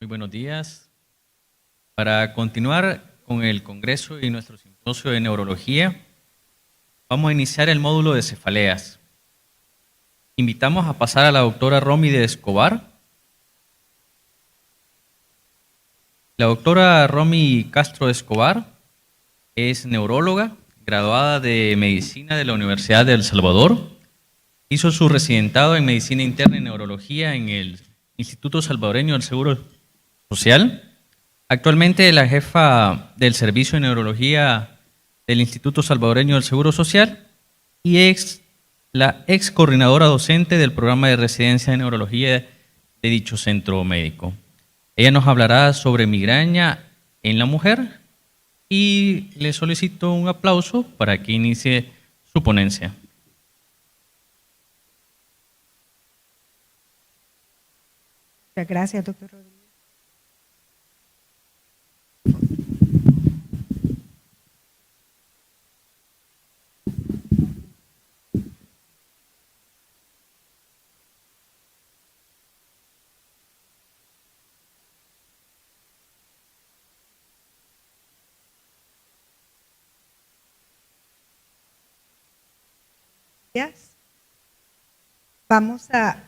Muy buenos días. Para continuar con el Congreso y nuestro simposio de neurología, vamos a iniciar el módulo de cefaleas. Invitamos a pasar a la doctora Romy de Escobar. La doctora Romy Castro Escobar es neuróloga, graduada de Medicina de la Universidad de El Salvador. Hizo su residentado en Medicina Interna y Neurología en el Instituto Salvadoreño del Seguro Social. Actualmente es la jefa del Servicio de Neurología del Instituto Salvadoreño del Seguro Social y es la ex coordinadora docente del programa de residencia de neurología de dicho centro médico. Ella nos hablará sobre migraña en la mujer y le solicito un aplauso para que inicie su ponencia. Muchas gracias, doctor Rodríguez. Vamos a...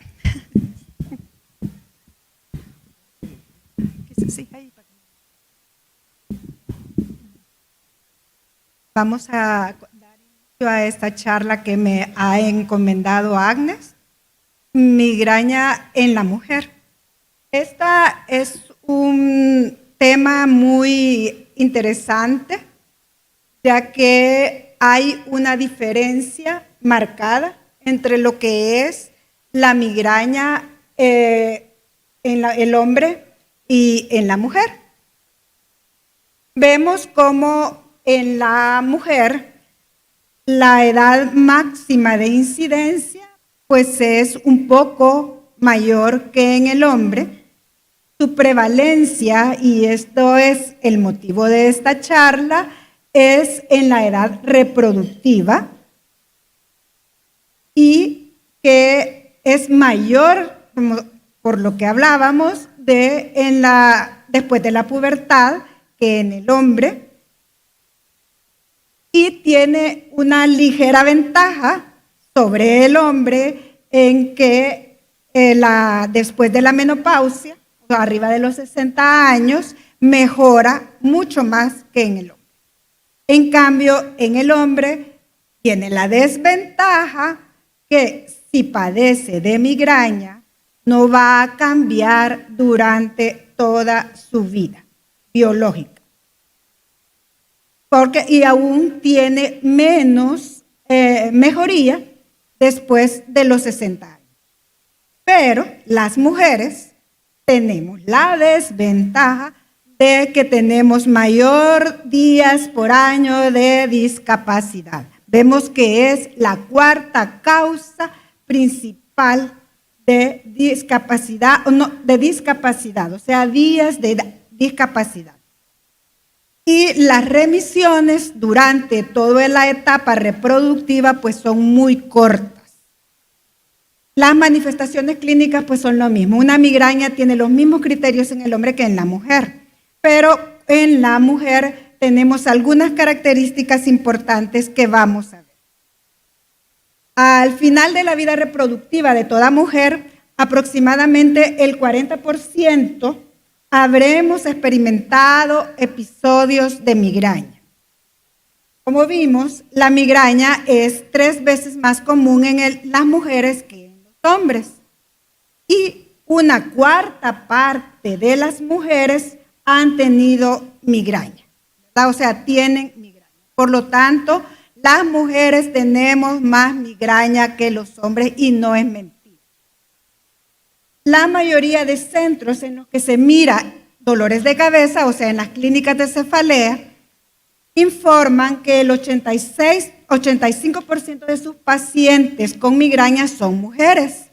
Vamos a dar inicio a esta charla que me ha encomendado Agnes, migraña en la mujer. Esta es un tema muy interesante, ya que hay una diferencia marcada entre lo que es la migraña en el hombre y en la mujer. Vemos cómo en la mujer la edad máxima de incidencia pues es un poco mayor que en el hombre. Su prevalencia, y esto es el motivo de esta charla, es en la edad reproductiva y que es mayor, por lo que hablábamos, después de la pubertad que en el hombre, y tiene una ligera ventaja sobre el hombre en que después de la menopausia, o arriba de los 60 años, mejora mucho más que en el hombre. En cambio, en el hombre tiene la desventaja que si padece de migraña, no va a cambiar durante toda su vida biológica. Y aún tiene menos mejoría después de los 60 años. Pero las mujeres tenemos la desventaja de que tenemos mayor días por año de discapacidad. Vemos que es la cuarta causa principal de discapacidad, o sea, días de discapacidad. Y las remisiones durante toda la etapa reproductiva pues son muy cortas. Las manifestaciones clínicas pues son lo mismo. Una migraña tiene los mismos criterios en el hombre que en la mujer, pero en la mujer tenemos algunas características importantes que vamos a ver. Al final de la vida reproductiva de toda mujer, aproximadamente el 40% habremos experimentado episodios de migraña. Como vimos, la migraña es 3 veces más común en las mujeres que en los hombres. Y una cuarta parte de las mujeres han tenido migraña, ¿verdad? O sea, tienen migraña. Por lo tanto, las mujeres tenemos más migraña que los hombres y no es mentira. La mayoría de centros en los que se mira dolores de cabeza, o sea, en las clínicas de cefalea, informan que el 85% de sus pacientes con migraña son mujeres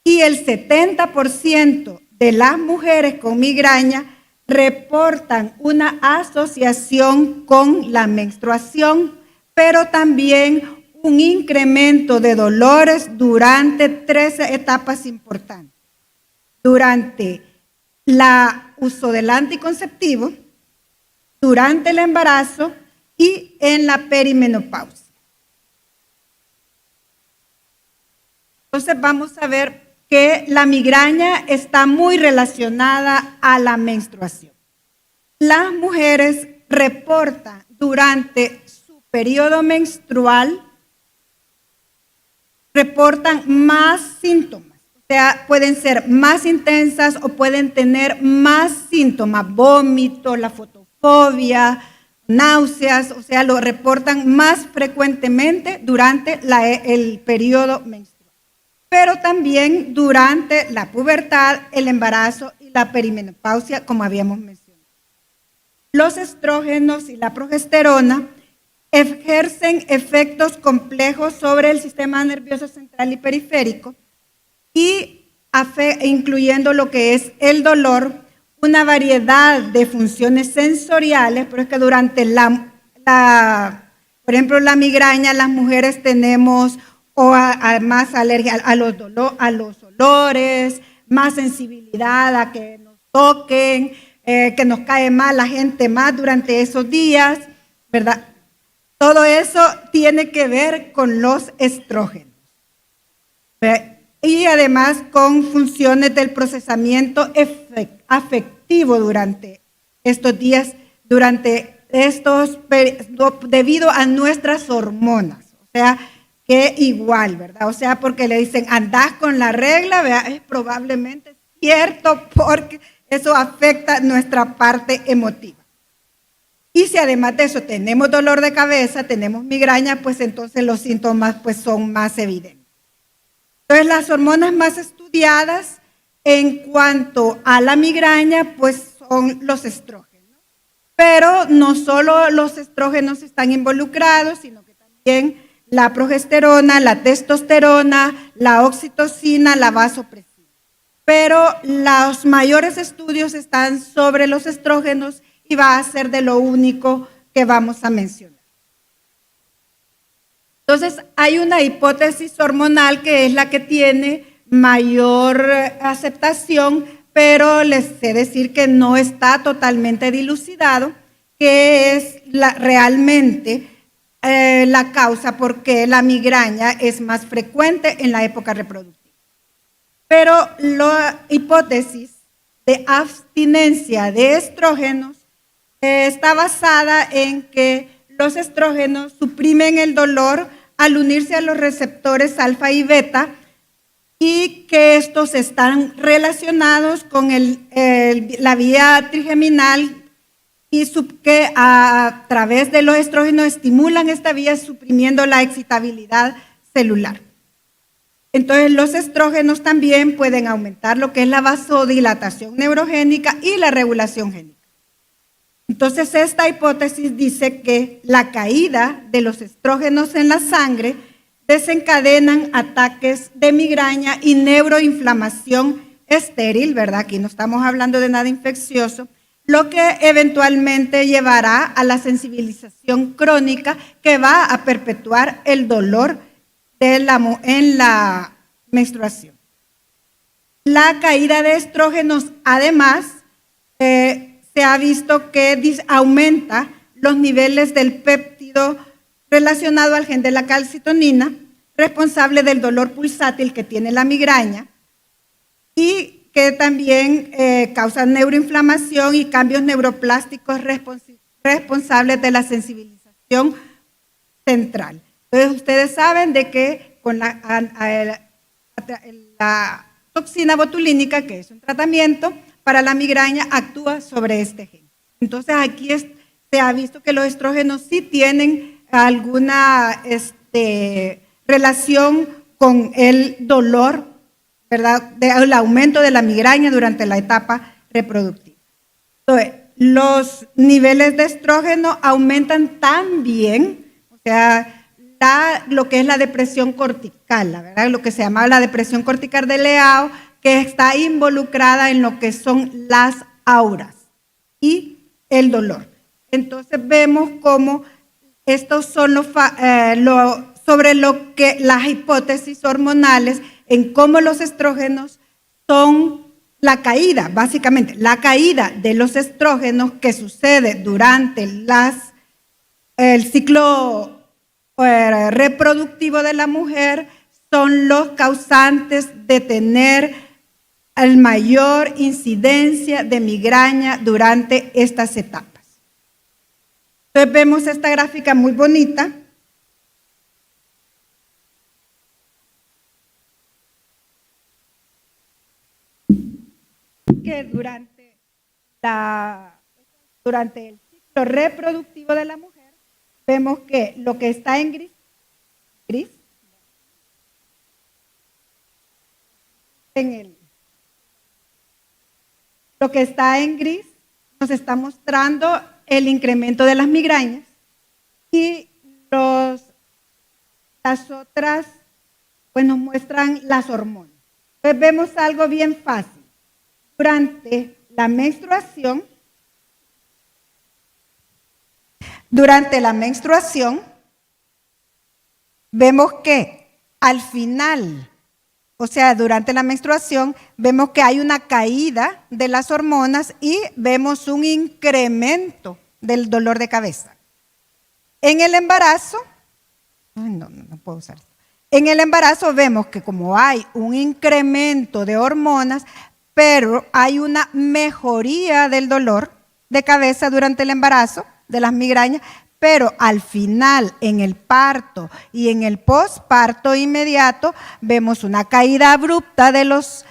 y el 70% de las mujeres con migraña reportan una asociación con la menstruación, pero también un incremento de dolores durante 3 etapas importantes. Durante la uso del anticonceptivo durante el embarazo y en la perimenopausia. Entonces vamos a ver que la migraña está muy relacionada a la menstruación. Las mujeres reportan durante su periodo menstrual, reportan más síntomas. O sea, pueden ser más intensas o pueden tener más síntomas, vómito, la fotofobia, náuseas, o sea, lo reportan más frecuentemente durante el periodo menstrual. Pero también durante la pubertad, el embarazo y la perimenopausia, como habíamos mencionado. Los estrógenos y la progesterona ejercen efectos complejos sobre el sistema nervioso central y periférico y incluyendo lo que es el dolor, una variedad de funciones sensoriales, pero es que durante por ejemplo, la migraña, las mujeres tenemos más alergia a los olores, más sensibilidad a que nos toquen, que nos cae mal la gente más durante esos días, ¿verdad? Todo eso tiene que ver con los estrógenos. Y además con funciones del procesamiento afectivo durante estos días, debido a nuestras hormonas. O sea, que igual, ¿verdad? O sea, porque le dicen, andás con la regla, ¿verdad? Es probablemente cierto porque eso afecta nuestra parte emotiva. Y si además de eso tenemos dolor de cabeza, tenemos migraña, pues entonces los síntomas pues son más evidentes. Entonces las hormonas más estudiadas en cuanto a la migraña pues son los estrógenos. Pero no solo los estrógenos están involucrados, sino que también la progesterona, la testosterona, la oxitocina, la vasopresina. Pero los mayores estudios están sobre los estrógenos y va a ser de lo único que vamos a mencionar. Entonces, hay una hipótesis hormonal que es la que tiene mayor aceptación, pero les sé decir que no está totalmente dilucidado, que es realmente la causa por qué la migraña es más frecuente en la época reproductiva. Pero la hipótesis de abstinencia de estrógenos está basada en que los estrógenos suprimen el dolor al unirse a los receptores alfa y beta y que estos están relacionados con la vía trigeminal y que a través de los estrógenos estimulan esta vía suprimiendo la excitabilidad celular. Entonces los estrógenos también pueden aumentar lo que es la vasodilatación neurogénica y la regulación génica. Entonces, esta hipótesis dice que la caída de los estrógenos en la sangre desencadenan ataques de migraña y neuroinflamación estéril, ¿verdad? Aquí no estamos hablando de nada infeccioso, lo que eventualmente llevará a la sensibilización crónica que va a perpetuar el dolor en la menstruación. La caída de estrógenos, además, se ha visto que aumenta los niveles del péptido relacionado al gen de la calcitonina, responsable del dolor pulsátil que tiene la migraña y que también causa neuroinflamación y cambios neuroplásticos responsables de la sensibilización central. Entonces, ustedes saben de que con la toxina botulínica, que es un tratamiento para la migraña, actúa sobre este gen. Entonces, aquí se ha visto que los estrógenos sí tienen alguna relación con el dolor, ¿verdad? El aumento de la migraña durante la etapa reproductiva. Entonces, los niveles de estrógeno aumentan también, o sea, lo que es la depresión cortical, ¿verdad? Lo que se llama la depresión cortical de Leao, que está involucrada en lo que son las auras y el dolor. Entonces vemos cómo estos son sobre lo que las hipótesis hormonales en cómo los estrógenos son la caída, básicamente, la caída de los estrógenos que sucede durante el ciclo reproductivo de la mujer son los causantes de tener la mayor incidencia de migraña durante estas etapas. Entonces vemos esta gráfica muy bonita. Que durante el ciclo reproductivo de la mujer, vemos que lo que está en gris, lo que está en gris nos está mostrando el incremento de las migrañas y las otras pues nos muestran las hormonas. Entonces vemos algo bien fácil. Durante la menstruación, vemos que al final, o sea, durante la menstruación, vemos que hay una caída de las hormonas y vemos un incremento del dolor de cabeza. En el embarazo, no puedo usar esto. En el embarazo vemos que como hay un incremento de hormonas, pero hay una mejoría del dolor de cabeza durante el embarazo, de las migrañas, pero al final, en el parto y en el posparto inmediato, vemos una caída abrupta de las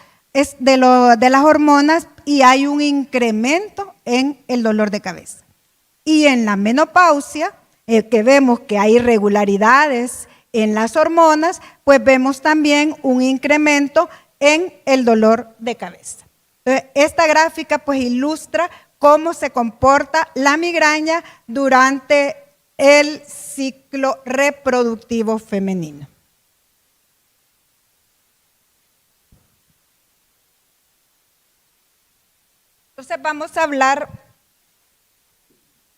hormonas y hay un incremento en el dolor de cabeza. Y en la menopausia, que vemos que hay irregularidades en las hormonas, pues vemos también un incremento en el dolor de cabeza. Entonces, esta gráfica pues ilustra cómo se comporta la migraña durante el ciclo reproductivo femenino. Entonces vamos a hablar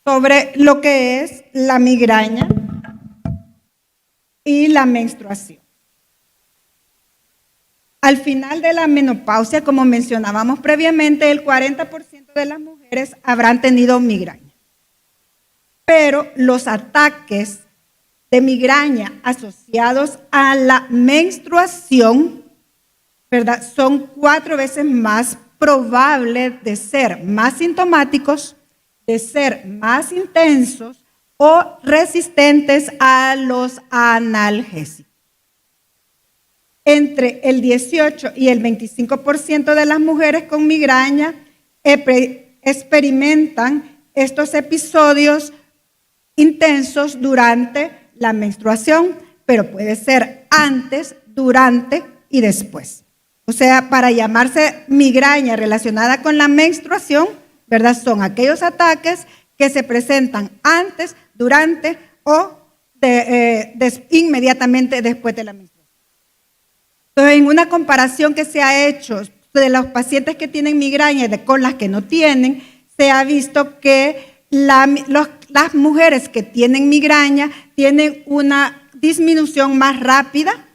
sobre lo que es la migraña y la menstruación. Al final de la menopausia, como mencionábamos previamente, el 40% de las mujeres habrán tenido migraña. Pero los ataques de migraña asociados a la menstruación, ¿verdad?, son 4 veces más probables de ser más sintomáticos, de ser más intensos o resistentes a los analgésicos. Entre el 18 y el 25% de las mujeres con migraña experimentan estos episodios intensos durante la menstruación, pero puede ser antes, durante y después. O sea, para llamarse migraña relacionada con la menstruación, ¿verdad?, son aquellos ataques que se presentan antes, durante o inmediatamente después de la menstruación. Entonces, en una comparación que se ha hecho de los pacientes que tienen migraña con las que no tienen, se ha visto que las mujeres que tienen migraña tienen una disminución más rápida,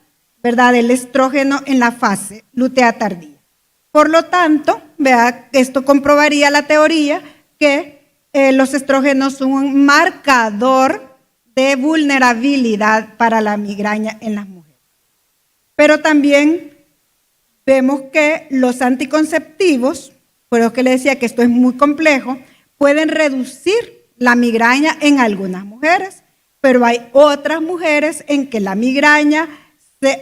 ¿verdad?, del estrógeno en la fase lútea tardía. Por lo tanto, ¿verdad?, esto comprobaría la teoría que los estrógenos son un marcador de vulnerabilidad para la migraña en las mujeres. Pero también vemos que los anticonceptivos, por lo que le decía que esto es muy complejo, pueden reducir la migraña en algunas mujeres, pero hay otras mujeres en que la migraña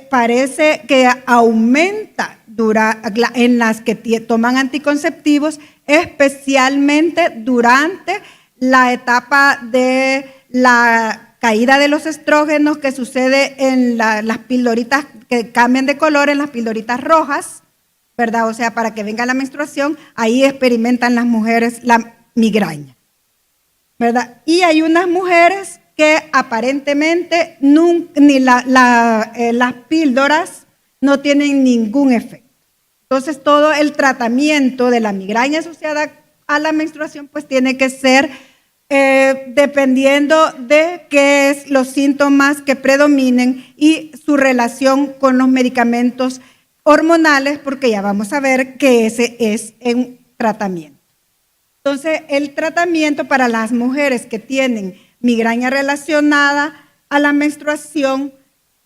parece que aumenta en las que toman anticonceptivos, especialmente durante la etapa de la caída de los estrógenos que sucede en las pildoritas que cambian de color, en las pildoritas rojas, ¿verdad? O sea, para que venga la menstruación, ahí experimentan las mujeres la migraña, ¿verdad? Y hay unas mujeres que aparentemente las píldoras no tienen ningún efecto. Entonces, todo el tratamiento de la migraña asociada a la menstruación, pues tiene que ser dependiendo de qué es los síntomas que predominen y su relación con los medicamentos hormonales, porque ya vamos a ver que ese es un tratamiento. Entonces, el tratamiento para las mujeres que tienen migraña relacionada a la menstruación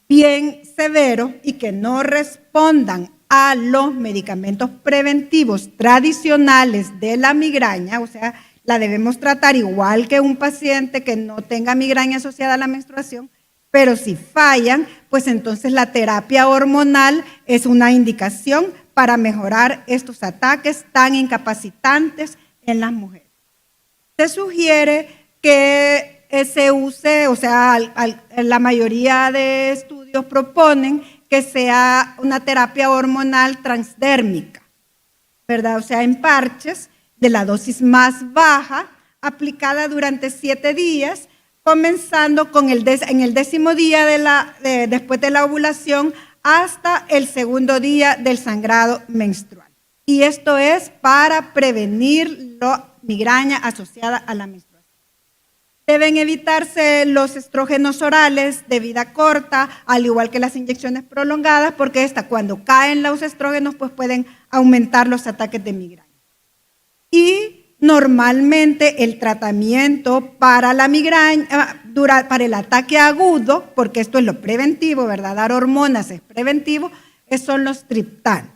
bien severo y que no respondan a los medicamentos preventivos tradicionales de la migraña, o sea, la debemos tratar igual que un paciente que no tenga migraña asociada a la menstruación, pero si fallan, pues entonces la terapia hormonal es una indicación para mejorar estos ataques tan incapacitantes en las mujeres. Se sugiere que se use, o sea, la mayoría de estudios proponen que sea una terapia hormonal transdérmica, ¿verdad? O sea, en parches de la dosis más baja, aplicada durante 7 días, comenzando con en el 10º día después de la ovulación hasta el 2º día del sangrado menstrual. Y esto es para prevenir la migraña asociada a la menstruación. Deben evitarse los estrógenos orales de vida corta, al igual que las inyecciones prolongadas, porque cuando caen los estrógenos, pues pueden aumentar los ataques de migraña. Y normalmente el tratamiento para la migraña, para el ataque agudo, porque esto es lo preventivo, ¿verdad? Dar hormonas es preventivo, son los triptanes,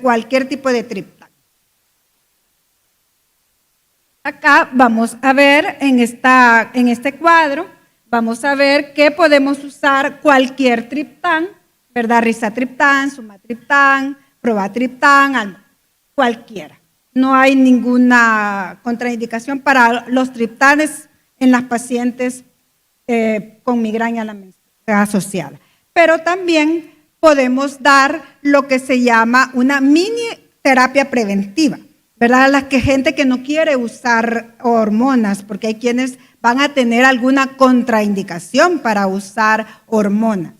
cualquier tipo de triptán. Acá vamos a ver en este cuadro, vamos a ver que podemos usar cualquier triptán, ¿verdad? Rizatriptán, sumatriptán, probatriptán, cualquiera. No hay ninguna contraindicación para los triptanes en las pacientes con migraña asociada. Pero también podemos dar lo que se llama una mini terapia preventiva, ¿verdad? La gente que no quiere usar hormonas, porque hay quienes van a tener alguna contraindicación para usar hormonas.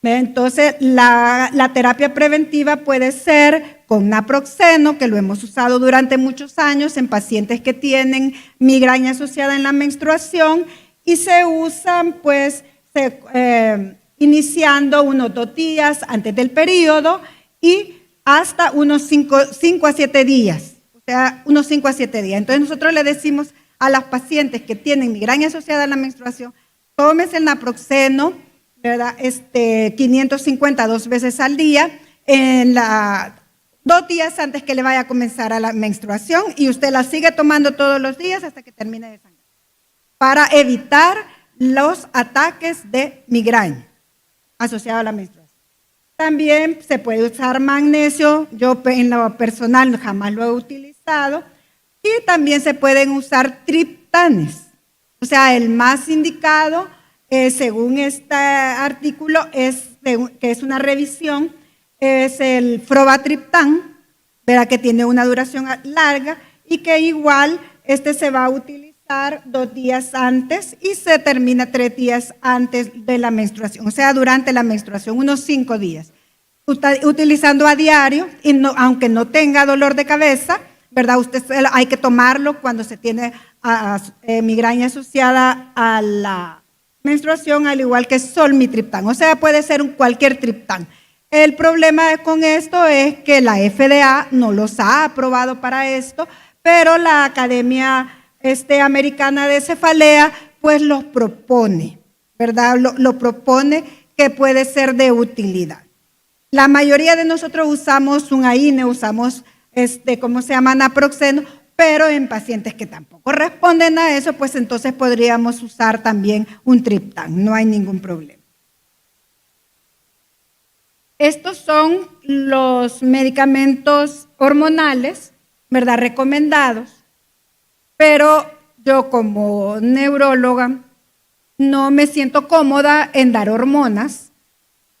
Entonces, la terapia preventiva puede ser con naproxeno, que lo hemos usado durante muchos años en pacientes que tienen migraña asociada en la menstruación, y se usan, pues, iniciando unos 2 días antes del periodo y hasta unos 5 a 7 días, o sea, unos 5 a 7 días. Entonces nosotros le decimos a las pacientes que tienen migraña asociada a la menstruación, tómese el naproxeno, ¿verdad? 550 2 veces al día, 2 días antes que le vaya a comenzar a la menstruación, y usted la sigue tomando todos los días hasta que termine de sangrar, para evitar los ataques de migraña asociados a la menstruación. También se puede usar magnesio, yo en lo personal jamás lo he utilizado, y también se pueden usar triptanes. O sea, el más indicado, según este artículo, que es una revisión, es el frobatriptán, ¿verdad? Que tiene una duración larga y que igual se va a utilizar 2 días antes y se termina 3 días antes de la menstruación, o sea, durante la menstruación, unos 5 días. Utilizando a diario, y aunque no tenga dolor de cabeza, ¿verdad? Usted hay que tomarlo cuando se tiene migraña asociada a la menstruación, al igual que solmitriptán, o sea, puede ser cualquier triptán. El problema con esto es que la FDA no los ha aprobado para esto, pero la Academia Americana de Cefalea pues los propone, ¿verdad? Lo propone que puede ser de utilidad. La mayoría de nosotros usamos un AINE, usamos naproxeno, pero en pacientes que tampoco responden a eso, pues entonces podríamos usar también un triptán, no hay ningún problema. Estos son los medicamentos hormonales, ¿verdad? Recomendados, pero yo como neuróloga no me siento cómoda en dar hormonas,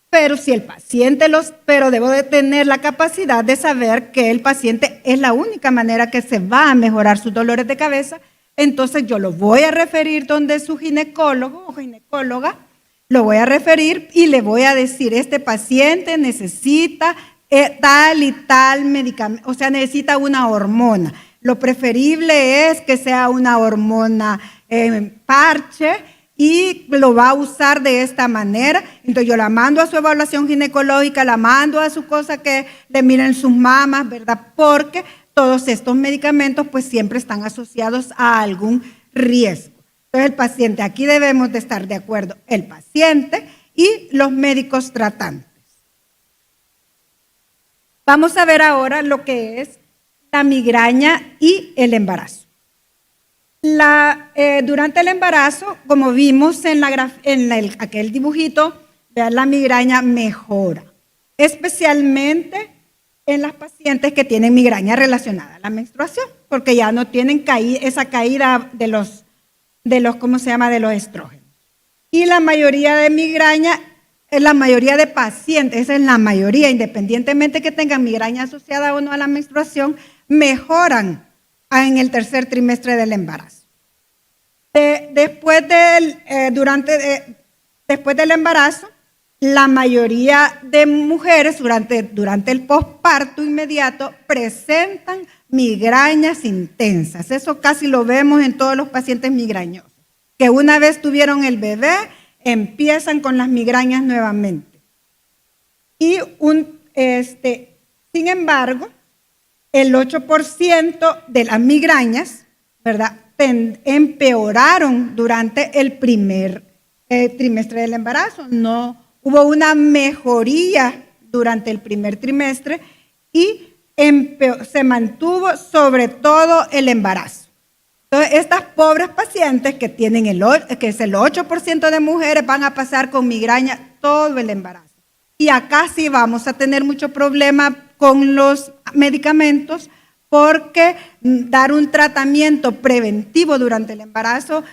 pero si el paciente pero debo de tener la capacidad de saber que el paciente es la única manera que se va a mejorar sus dolores de cabeza, entonces yo lo voy a referir donde su ginecólogo o ginecóloga, lo voy a referir y le voy a decir, este paciente necesita tal y tal medicamento, o sea, necesita una hormona. Lo preferible es que sea una hormona parche y lo va a usar de esta manera. Entonces yo la mando a su evaluación ginecológica, la mando a su cosa que le miren sus mamas, ¿verdad? Porque todos estos medicamentos pues siempre están asociados a algún riesgo. Entonces el paciente, aquí debemos de estar de acuerdo, el paciente y los médicos tratantes. Vamos a ver ahora lo que es la migraña y el embarazo. Durante el embarazo, como vimos en aquel dibujito, vean, la migraña mejora, especialmente en las pacientes que tienen migraña relacionada a la menstruación, porque ya no tienen esa caída de los ¿cómo se llama?, de los estrógenos. Y la mayoría de migraña, la mayoría de pacientes, esa es la mayoría, independientemente que tengan migraña asociada o no a la menstruación, mejoran en el tercer trimestre del embarazo. Después del embarazo, la mayoría de mujeres durante el posparto inmediato presentan migrañas intensas. Eso casi lo vemos en todos los pacientes migrañosos, que una vez tuvieron el bebé, empiezan con las migrañas nuevamente. Y sin embargo, el 8% de las migrañas, ¿verdad?, empeoraron durante el primer trimestre del embarazo. No hubo una mejoría durante el primer trimestre y se mantuvo sobre todo el embarazo. Entonces, estas pobres pacientes que que es el 8% de mujeres, van a pasar con migraña todo el embarazo. Y acá sí vamos a tener mucho problema con los medicamentos, porque dar un tratamiento preventivo durante el embarazo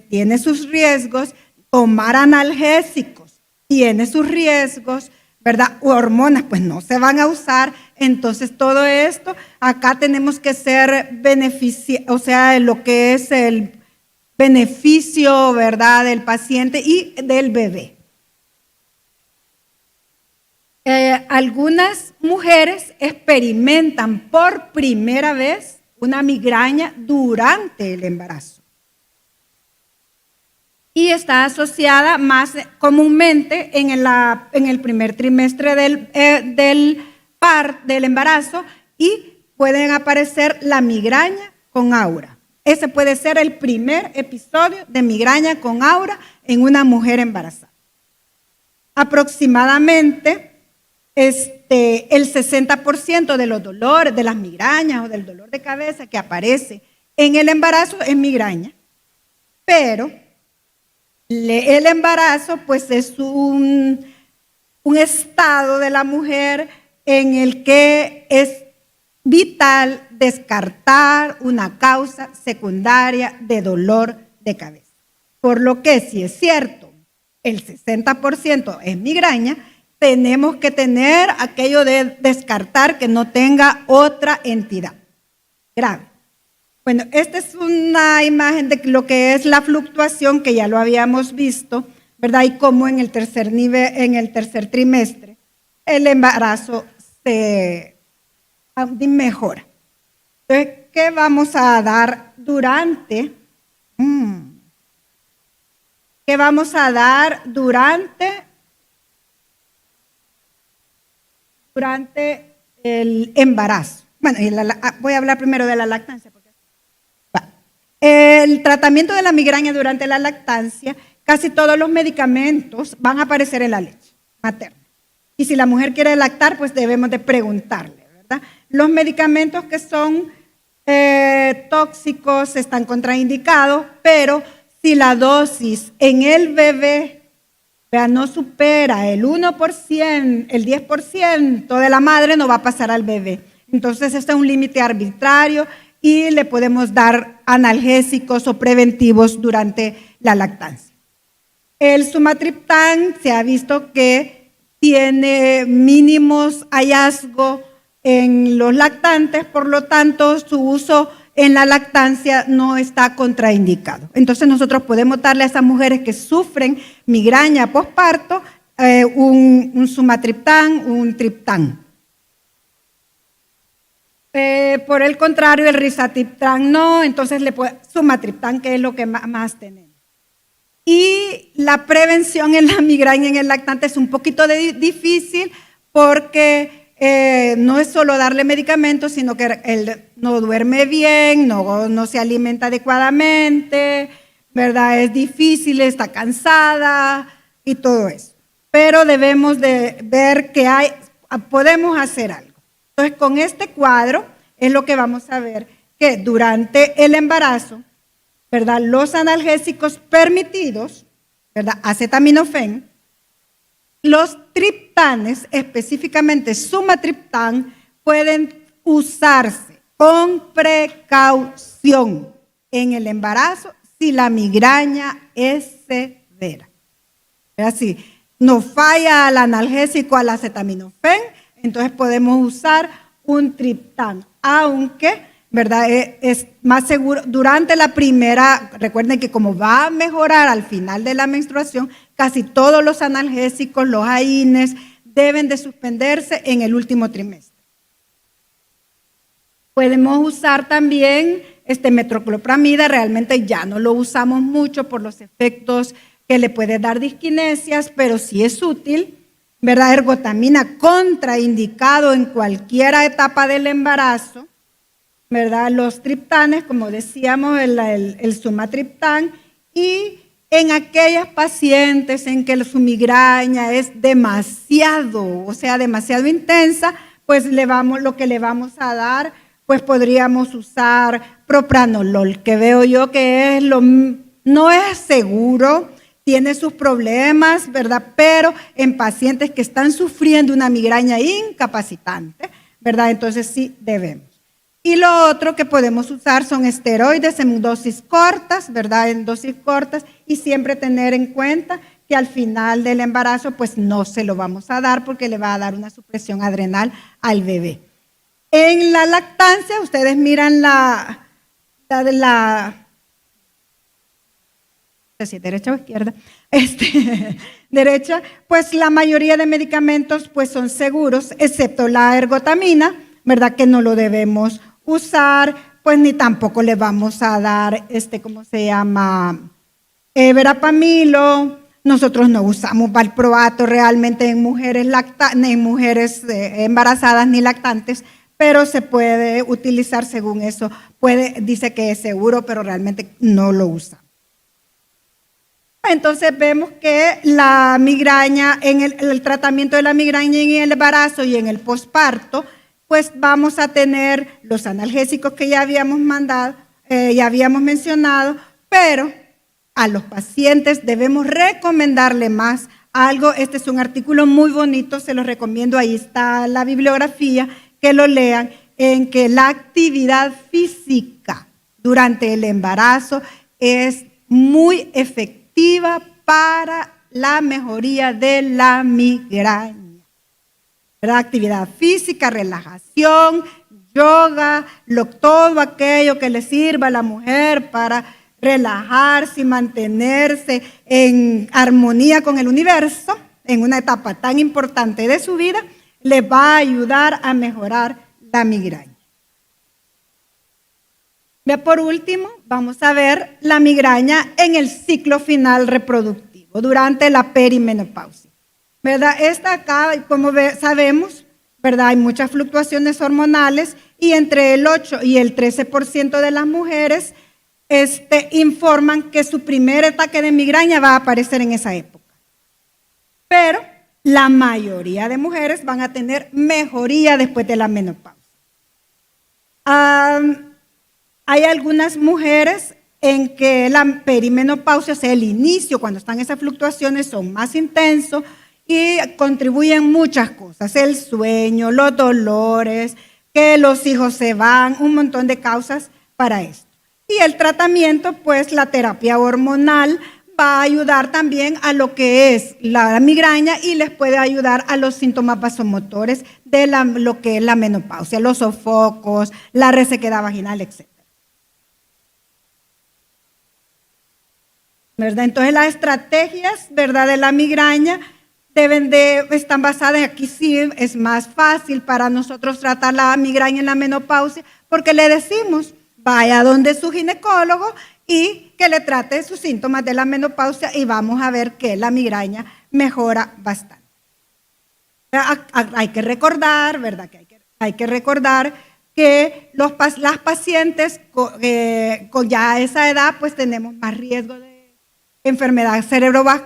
tiene sus riesgos, tomar analgésicos tiene sus riesgos, ¿verdad? Hormonas pues no se van a usar. Entonces todo esto, acá tenemos que ser lo que es el beneficio, ¿verdad?, del paciente y del bebé. Algunas mujeres experimentan por primera vez una migraña durante el embarazo y está asociada más comúnmente en el primer trimestre del embarazo, y pueden aparecer la migraña con aura. Ese puede ser el primer episodio de migraña con aura en una mujer embarazada. Aproximadamente el 60% de los dolores, de las migrañas o del dolor de cabeza que aparece en el embarazo es migraña, pero el embarazo pues es un estado de la mujer en el que es vital descartar una causa secundaria de dolor de cabeza. Por lo que si es cierto, el 60% es migraña, tenemos que tener aquello de descartar que no tenga otra entidad grave. Bueno, esta es una imagen de lo que es la fluctuación, que ya lo habíamos visto, ¿verdad? Y cómo en el tercer trimestre, el embarazo se mejora. Entonces, ¿qué vamos a dar durante? ¿Qué vamos a dar durante el embarazo? Bueno, voy a hablar primero de la lactancia. El tratamiento de la migraña durante la lactancia, casi todos los medicamentos van a aparecer en la leche materna. Y si la mujer quiere lactar, pues debemos de preguntarle, ¿verdad? Los medicamentos que son tóxicos están contraindicados, pero si la dosis en el bebé no supera el 1%, el 10% de la madre, no va a pasar al bebé. Entonces, este es un límite arbitrario y le podemos dar analgésicos o preventivos durante la lactancia. El sumatriptán se ha visto que tiene mínimos hallazgos en los lactantes, por lo tanto, su uso en la lactancia no está contraindicado. Entonces, nosotros podemos darle a esas mujeres que sufren migraña posparto un sumatriptán, un triptán. Por el contrario, el rizatriptán no, entonces sumatriptán, que es lo que más tenemos. Y la prevención en la migraña en el lactante es un poquito difícil porque no es solo darle medicamentos, sino que él no duerme bien, no se alimenta adecuadamente, ¿verdad? Es difícil, está cansada y todo eso. Pero debemos de ver que podemos hacer algo. Entonces, con este cuadro es lo que vamos a ver, que durante el embarazo, ¿verdad? Los analgésicos permitidos, ¿verdad? Acetaminofén, los triptanes, específicamente sumatriptán, pueden usarse con precaución en el embarazo si la migraña es severa. Así, nos falla al analgésico, al acetaminofén, entonces podemos usar un triptán, aunque, ¿verdad? Es más seguro durante la primera. Recuerden que como va a mejorar al final de la menstruación, casi todos los analgésicos, los AINES, deben de suspenderse en el último trimestre. Podemos usar también metoclopramida, realmente ya no lo usamos mucho por los efectos que le puede dar disquinesias, pero sí es útil, ¿verdad? Ergotamina contraindicado en cualquier etapa del embarazo, ¿verdad? Los triptanes, como decíamos, el sumatriptán, y en aquellas pacientes en que su migraña es demasiado intensa, pues lo que le vamos a dar, pues podríamos usar propranolol, que veo yo que no es seguro, tiene sus problemas, ¿verdad? Pero en pacientes que están sufriendo una migraña incapacitante, ¿verdad? Entonces sí debemos. Y lo otro que podemos usar son esteroides en dosis cortas, ¿verdad? En dosis cortas, y siempre tener en cuenta que al final del embarazo pues no se lo vamos a dar porque le va a dar una supresión adrenal al bebé. En la lactancia, ustedes miran no sé si derecha o izquierda, derecha, pues la mayoría de medicamentos pues son seguros, excepto la ergotamina, ¿verdad? Que no lo debemos usar, pues ni tampoco le vamos a dar, ¿cómo se llama? Verapamilo. Nosotros no usamos valproato realmente en mujeres embarazadas ni lactantes, pero se puede utilizar según eso. Dice que es seguro, pero realmente no lo usa. Entonces vemos que la migraña, en el tratamiento de la migraña en el embarazo y en el posparto, pues vamos a tener los analgésicos que ya habíamos mencionado, pero a los pacientes debemos recomendarle más algo. Este es un artículo muy bonito, se lo recomiendo, ahí está la bibliografía, que lo lean, en que la actividad física durante el embarazo es muy efectiva para la mejoría de la migraña. ¿Verdad? Actividad física, relajación, yoga, todo aquello que le sirva a la mujer para relajarse y mantenerse en armonía con el universo en una etapa tan importante de su vida, le va a ayudar a mejorar la migraña. Por último, vamos a ver la migraña en el ciclo final reproductivo, durante la perimenopausia. ¿Verdad? Esta acá, como sabemos, ¿verdad? Hay muchas fluctuaciones hormonales y entre el 8 y el 13% de las mujeres informan que su primer ataque de migraña va a aparecer en esa época. Pero la mayoría de mujeres van a tener mejoría después de la menopausia. Hay algunas mujeres en que la perimenopausia, o sea, el inicio, cuando están esas fluctuaciones, son más intensos y contribuyen muchas cosas, el sueño, los dolores, que los hijos se van, un montón de causas para esto. Y el tratamiento, pues la terapia hormonal va a ayudar también a lo que es la migraña y les puede ayudar a los síntomas vasomotores de lo que es la menopausia, los sofocos, la resequedad vaginal, etc. ¿Verdad? Entonces las estrategias, ¿verdad?, de la migraña están basadas, aquí sí es más fácil para nosotros tratar la migraña en la menopausia, porque le decimos, vaya donde su ginecólogo y que le trate sus síntomas de la menopausia y vamos a ver que la migraña mejora bastante. Hay que recordar, ¿verdad? Que hay que recordar que las pacientes con ya esa edad pues tenemos más riesgo de enfermedad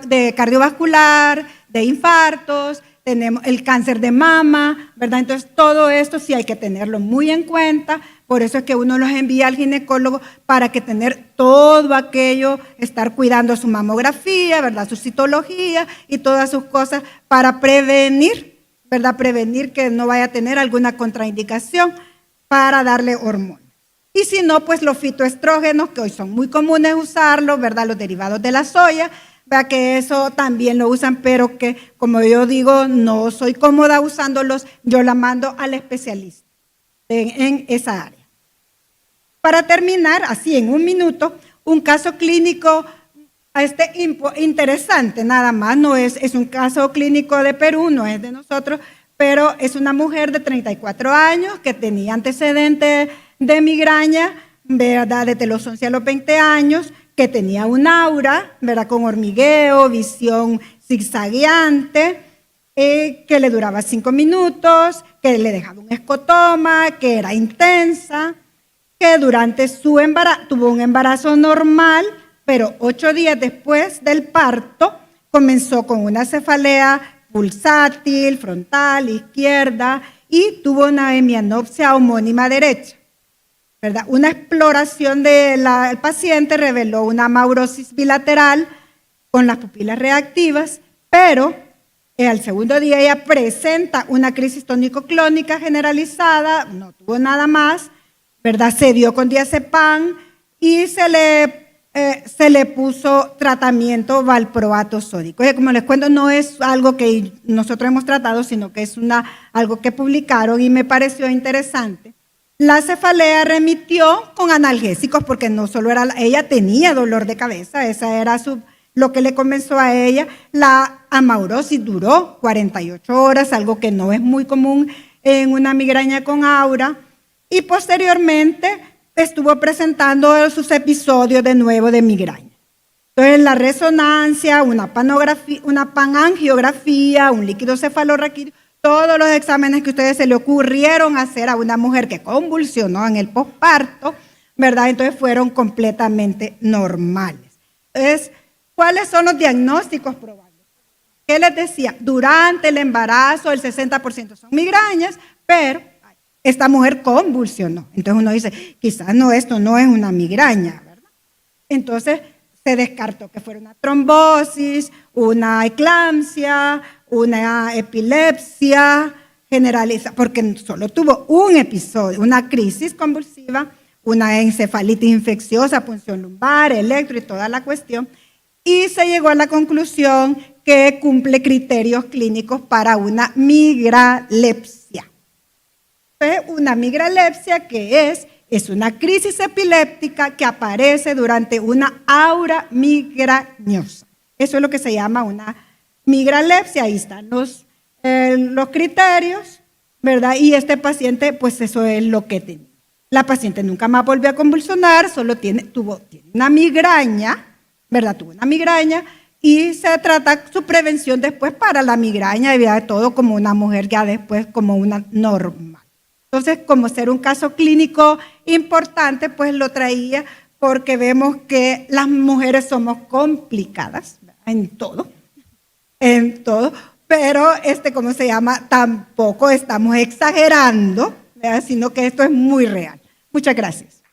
de cardiovascular, de infartos, tenemos el cáncer de mama, ¿verdad? Entonces todo esto sí hay que tenerlo muy en cuenta, por eso es que uno los envía al ginecólogo para que tener todo aquello, estar cuidando su mamografía, ¿verdad? Su citología y todas sus cosas para prevenir, ¿verdad? Prevenir que no vaya a tener alguna contraindicación para darle hormonas. Y si no, pues los fitoestrógenos, que hoy son muy comunes usarlos, ¿verdad? Los derivados de la soya, ¿verdad? Que eso también lo usan, pero que, como yo digo, no soy cómoda usándolos, yo la mando al especialista en esa área. Para terminar, así en un minuto, un caso clínico interesante, nada más, no es un caso clínico de Perú, no es de nosotros, pero es una mujer de 34 años que tenía antecedentes de migraña, ¿verdad? Desde los 11 a los 20 años, que tenía un aura, ¿verdad? Con hormigueo, visión zigzagueante, que le duraba 5 minutos, que le dejaba un escotoma, que era intensa, que durante su embarazo tuvo un embarazo normal, pero 8 días después del parto comenzó con una cefalea pulsátil, frontal, izquierda, y tuvo una hemianopsia homónima derecha, ¿verdad? Una exploración del paciente reveló una maurosis bilateral con las pupilas reactivas, pero al segundo día ella presenta una crisis tónico-clónica generalizada, no tuvo nada más, ¿verdad? Se dio con diazepam y se le puso tratamiento valproato sódico. Como les cuento, no es algo que nosotros hemos tratado, sino que es algo que publicaron y me pareció interesante. La cefalea remitió con analgésicos porque no solo era, ella tenía dolor de cabeza, esa era lo que le comenzó a ella. La amaurosis duró 48 horas, algo que no es muy común en una migraña con aura, y posteriormente estuvo presentando sus episodios de nuevo de migraña. Entonces la resonancia, una panangiografía, un líquido cefalorraquídeo, todos los exámenes que a ustedes se le ocurrieron hacer a una mujer que convulsionó en el posparto, ¿verdad? Entonces fueron completamente normales. Entonces, ¿cuáles son los diagnósticos probables? ¿Qué les decía? Durante el embarazo el 60% son migrañas, pero esta mujer convulsionó. Entonces uno dice, quizás esto no es una migraña, ¿verdad? Entonces se descartó que fuera una trombosis, una eclampsia, una epilepsia generalizada, porque solo tuvo un episodio, una crisis convulsiva, una encefalitis infecciosa, punción lumbar, electro y toda la cuestión, y se llegó a la conclusión que cumple criterios clínicos para una migralepsia. Una migralepsia que es una crisis epiléptica que aparece durante una aura migrañosa. Eso es lo que se llama una migralepsia. Ahí están los criterios, ¿verdad? Y este paciente, pues eso es lo que tenía. La paciente nunca más volvió a convulsionar, solo tiene una migraña, ¿verdad? Tuvo una migraña y se trata su prevención después para la migraña y de todo como una mujer ya después como una normal. Entonces, como ser un caso clínico importante, pues lo traía porque vemos que las mujeres somos complicadas, ¿verdad? En todo, pero ¿cómo se llama? Tampoco estamos exagerando, ¿verdad? Sino que esto es muy real. Muchas gracias.